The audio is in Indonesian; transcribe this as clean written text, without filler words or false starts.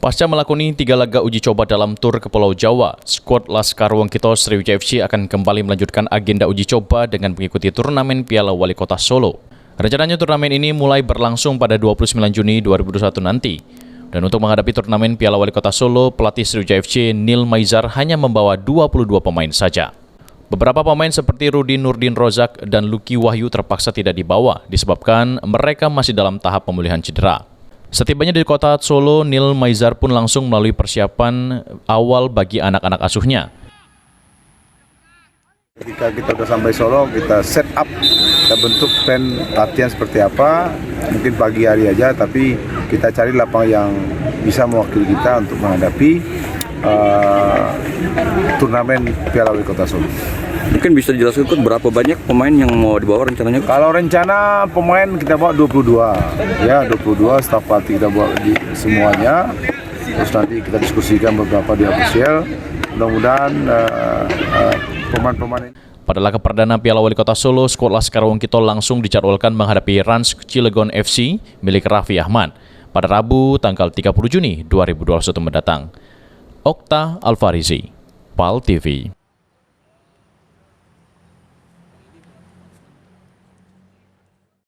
Pasca melakoni 3 laga uji coba dalam tur ke Pulau Jawa, skuad Laskar Wongkito Sriwijaya FC akan kembali melanjutkan agenda uji coba dengan mengikuti turnamen Piala Wali Kota Solo. Rencananya turnamen ini mulai berlangsung pada 29 Juni 2021 nanti. Dan untuk menghadapi turnamen Piala Wali Kota Solo, pelatih Sriwijaya FC Nil Maizar hanya membawa 22 pemain saja. Beberapa pemain seperti Rudi Nurdin Rozak dan Luki Wahyu terpaksa tidak dibawa disebabkan mereka masih dalam tahap pemulihan cedera. Setibanya di kota Solo, Nil Maizar pun langsung melalui persiapan awal bagi anak-anak asuhnya. Ketika kita sudah sampai Solo, kita set up, kita bentuk plan latihan seperti apa. Mungkin pagi hari aja, tapi kita cari lapangan yang bisa mewakili kita untuk menghadapi turnamen Piala Wali Kota Solo. Mungkin bisa dijelaskan berapa banyak pemain yang mau dibawa rencananya? Kalau rencana pemain kita bawa 22, ya 22 staf pelatih kita bawa semuanya. Terus nanti kita diskusikan beberapa di official. Mudah-mudahan pemain-pemain. Pada laga perdana Piala Wali Kota Solo, skuad Laskar Wongkito langsung dijadwalkan menghadapi Rans Cilegon FC milik Raffi Ahmad pada Rabu tanggal 30 Juni 2021 mendatang. Okta Alfarizi, PAL TV.